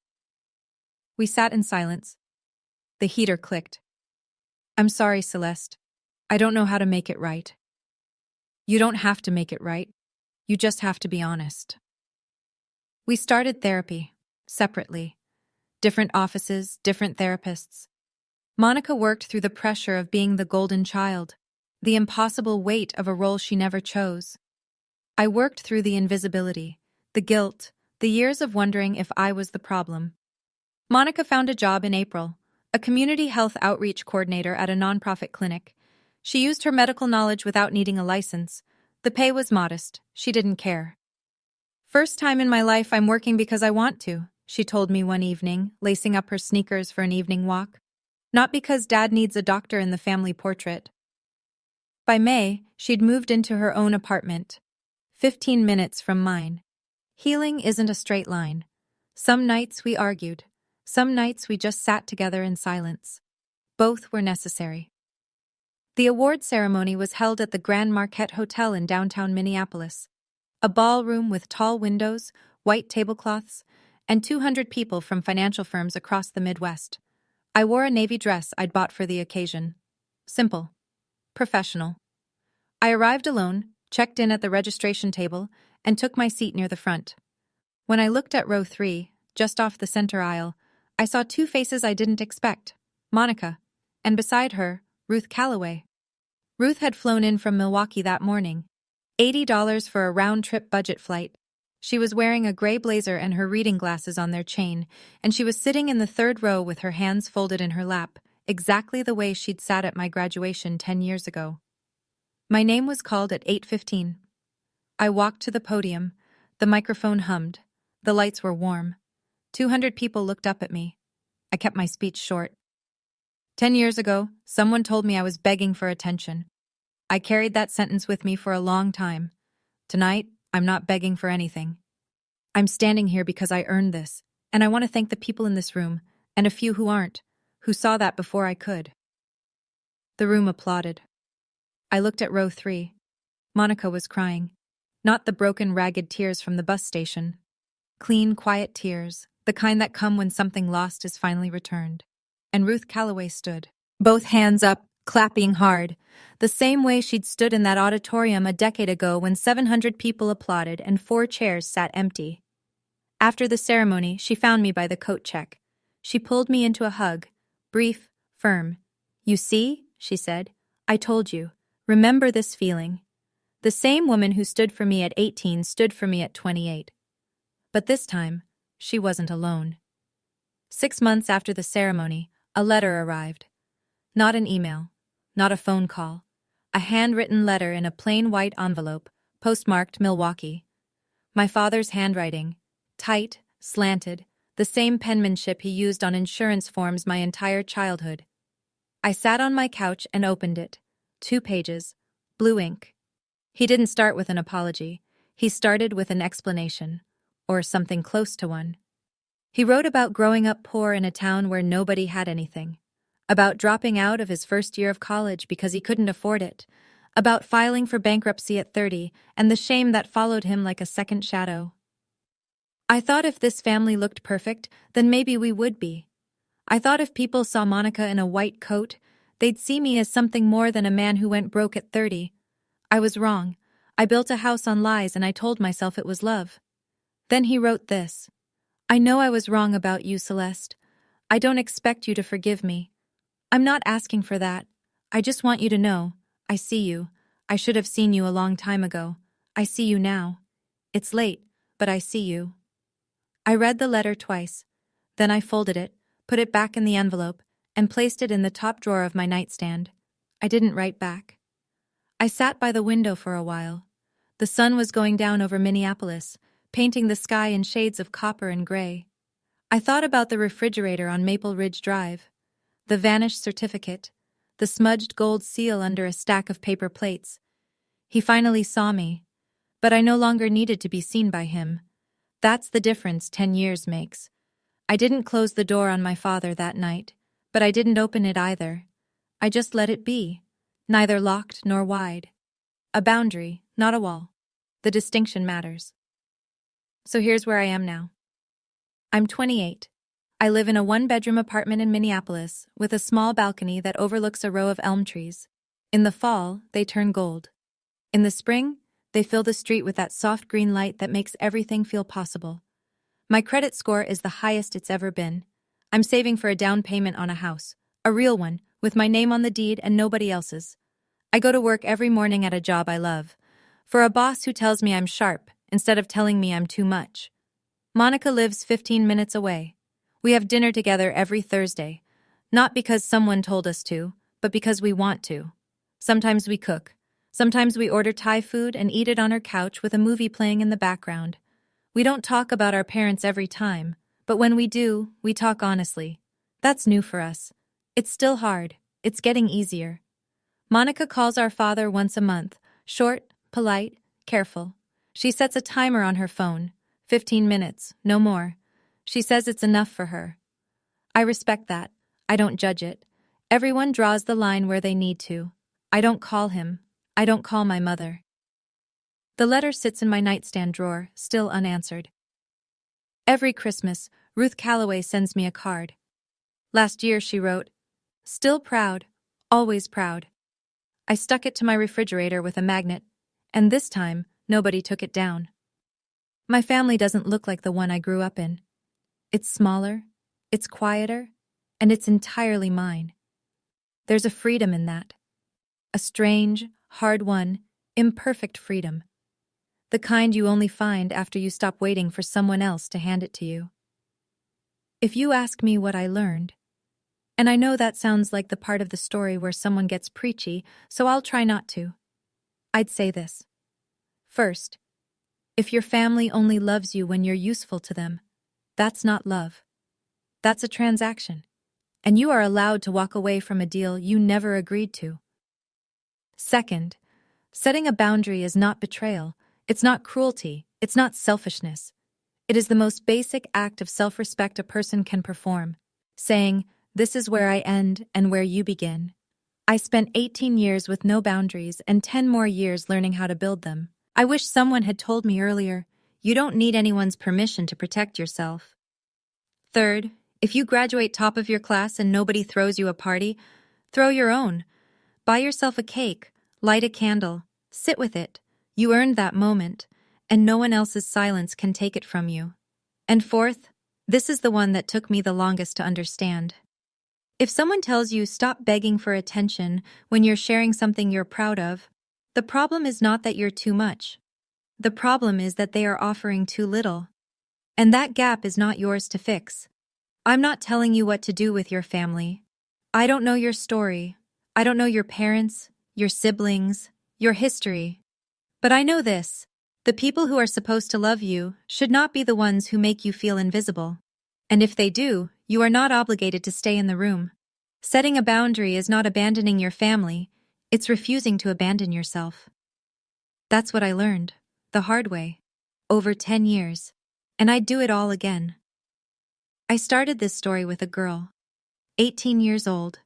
[SPEAKER 1] We sat in silence. The heater clicked. I'm sorry, Celeste. I don't know how to make it right. You don't have to make it right. You just have to be honest. We started therapy, separately. Different offices, different therapists. Monica worked through the pressure of being the golden child, the impossible weight of a role she never chose. I worked through the invisibility, the guilt, the years of wondering if I was the problem. Monica found a job in April, a community health outreach coordinator at a nonprofit clinic. She used her medical knowledge without needing a license. The pay was modest. She didn't care. "First time in my life I'm working because I want to," she told me one evening, lacing up her sneakers for an evening walk. "Not because Dad needs a doctor in the family portrait." By May, she'd moved into her own apartment, 15 minutes from mine. Healing isn't a straight line. Some nights we argued. Some nights we just sat together in silence. Both were necessary. The award ceremony was held at the Grand Marquette Hotel in downtown Minneapolis. A ballroom with tall windows, white tablecloths, and 200 people from financial firms across the Midwest. I wore a navy dress I'd bought for the occasion. Simple. Professional. I arrived alone, checked in at the registration table, and took my seat near the front. When I looked at row 3, just off the center aisle, I saw two faces I didn't expect, Monica, and beside her, Ruth Calloway. Ruth had flown in from Milwaukee that morning, $80 for a round-trip budget flight. She was wearing a gray blazer and her reading glasses on their chain, and she was sitting in the third row with her hands folded in her lap, exactly the way she'd sat at my graduation 10 years ago. My name was called at 8:15. I walked to the podium. The microphone hummed. The lights were warm. 200 people looked up at me. I kept my speech short. 10 years ago, someone told me I was begging for attention. I carried that sentence with me for a long time. Tonight, I'm not begging for anything. I'm standing here because I earned this, and I want to thank the people in this room, and a few who aren't, who saw that before I could. The room applauded. I looked at row 3. Monica was crying. Not the broken, ragged tears from the bus station. Clean, quiet tears, the kind that come when something lost is finally returned. And Ruth Calloway stood, both hands up, clapping hard, the same way she'd stood in that auditorium a decade ago when 700 people applauded and 4 chairs sat empty. After the ceremony, she found me by the coat check. She pulled me into a hug, brief, firm. "You see," she said, "I told you. Remember this feeling." The same woman who stood for me at 18 stood for me at 28. But this time, she wasn't alone. 6 months after the ceremony, a letter arrived. Not an email, not a phone call. A handwritten letter in a plain white envelope, postmarked Milwaukee. My father's handwriting, tight, slanted, the same penmanship he used on insurance forms my entire childhood. I sat on my couch and opened it. 2 pages, blue ink. He didn't start with an apology. He started with an explanation, or something close to one. He wrote about growing up poor in a town where nobody had anything, about dropping out of his first year of college because he couldn't afford it, about filing for bankruptcy at 30 and the shame that followed him like a second shadow. I thought if this family looked perfect, then maybe we would be. I thought if people saw Monica in a white coat, they'd see me as something more than a man who went broke at 30. I was wrong. I built a house on lies and I told myself it was love. Then he wrote this. "I know I was wrong about you, Celeste. I don't expect you to forgive me. I'm not asking for that. I just want you to know. I see you. I should have seen you a long time ago. I see you now. It's late, but I see you." I read the letter twice. Then I folded it, put it back in the envelope, and placed it in the top drawer of my nightstand. I didn't write back. I sat by the window for a while. The sun was going down over Minneapolis, painting the sky in shades of copper and gray. I thought about the refrigerator on Maple Ridge Drive, the vanished certificate, the smudged gold seal under a stack of paper plates. He finally saw me, but I no longer needed to be seen by him. That's the difference 10 years makes. I didn't close the door on my father that night, but I didn't open it either. I just let it be, neither locked nor wide. A boundary, not a wall. The distinction matters. So here's where I am now. I'm 28. I live in a 1-bedroom apartment in Minneapolis with a small balcony that overlooks a row of elm trees. In the fall, they turn gold. In the spring, they fill the street with that soft green light that makes everything feel possible. My credit score is the highest it's ever been. I'm saving for a down payment on a house, a real one, with my name on the deed and nobody else's. I go to work every morning at a job I love, for a boss who tells me I'm sharp instead of telling me I'm too much. Monica lives 15 minutes away. We have dinner together every Thursday, not because someone told us to, but because we want to. Sometimes we cook. Sometimes we order Thai food and eat it on our couch with a movie playing in the background. We don't talk about our parents every time, but when we do, we talk honestly. That's new for us. It's still hard. It's getting easier. Monica calls our father once a month, short, polite, careful. She sets a timer on her phone, 15 minutes, no more. She says it's enough for her. I respect that. I don't judge it. Everyone draws the line where they need to. I don't call him. I don't call my mother. The letter sits in my nightstand drawer, still unanswered. Every Christmas, Ruth Calloway sends me a card. Last year she wrote, "Still proud, always proud." I stuck it to my refrigerator with a magnet, and this time, nobody took it down. My family doesn't look like the one I grew up in. It's smaller, it's quieter, and it's entirely mine. There's a freedom in that. A strange, hard-won, imperfect freedom. The kind you only find after you stop waiting for someone else to hand it to you. If you ask me what I learned, and I know that sounds like the part of the story where someone gets preachy, so I'll try not to. I'd say this. First, if your family only loves you when you're useful to them, that's not love. That's a transaction, and you are allowed to walk away from a deal you never agreed to. Second, setting a boundary is not betrayal, it's not cruelty, it's not selfishness. It is the most basic act of self-respect a person can perform, saying, "This is where I end and where you begin." I spent 18 years with no boundaries and 10 more years learning how to build them. I wish someone had told me earlier, you don't need anyone's permission to protect yourself. Third, if you graduate top of your class and nobody throws you a party, throw your own. Buy yourself a cake, light a candle, sit with it. You earned that moment, and no one else's silence can take it from you. And fourth, this is the one that took me the longest to understand. If someone tells you stop begging for attention when you're sharing something you're proud of, the problem is not that you're too much. The problem is that they are offering too little. And that gap is not yours to fix. I'm not telling you what to do with your family. I don't know your story. I don't know your parents, your siblings, your history. But I know this. The people who are supposed to love you should not be the ones who make you feel invisible. And if they do, you are not obligated to stay in the room. Setting a boundary is not abandoning your family, it's refusing to abandon yourself. That's what I learned, the hard way, over 10 years, and I'd do it all again. I started this story with a girl, 18 years old,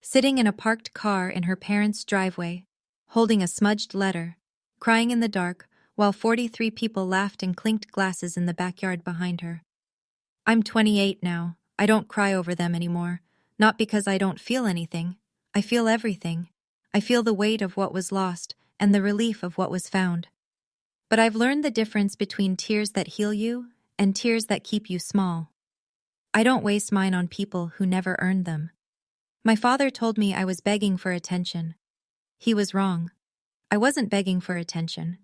[SPEAKER 1] sitting in a parked car in her parents' driveway, holding a smudged letter, crying in the dark, while 43 people laughed and clinked glasses in the backyard behind her. I'm 28 now. I don't cry over them anymore. Not because I don't feel anything. I feel everything. I feel the weight of what was lost and the relief of what was found. But I've learned the difference between tears that heal you and tears that keep you small. I don't waste mine on people who never earned them. My father told me I was begging for attention. He was wrong. I wasn't begging for attention.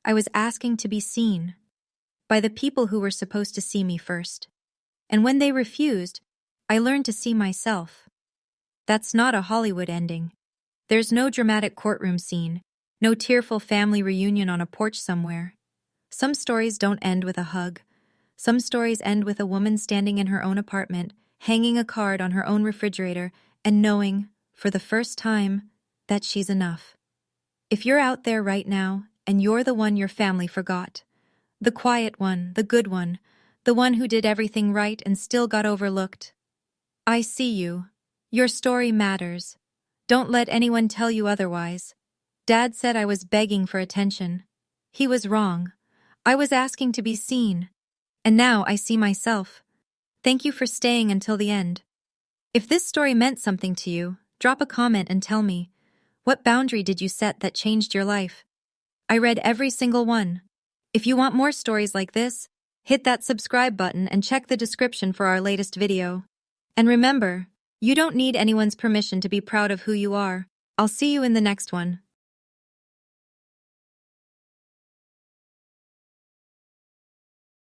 [SPEAKER 1] I was asking to be seen by the people who were supposed to see me first. And when they refused, I learned to see myself. That's not a Hollywood ending. There's no dramatic courtroom scene, no tearful family reunion on a porch somewhere. Some stories don't end with a hug. Some stories end with a woman standing in her own apartment, hanging a card on her own refrigerator, and knowing, for the first time, that she's enough. If you're out there right now, and you're the one your family forgot, the quiet one, the good one, the one who did everything right and still got overlooked, I see you. Your story matters. Don't let anyone tell you otherwise. Dad said I was begging for attention. He was wrong. I was asking to be seen. And now I see myself. Thank you for staying until the end. If this story meant something to you, drop a comment and tell me. What boundary did you set that changed your life? I read every single one. If you want more stories like this, hit that subscribe button and check the description for our latest video. And remember, you don't need anyone's permission to be proud of who you are. I'll see you in the next one.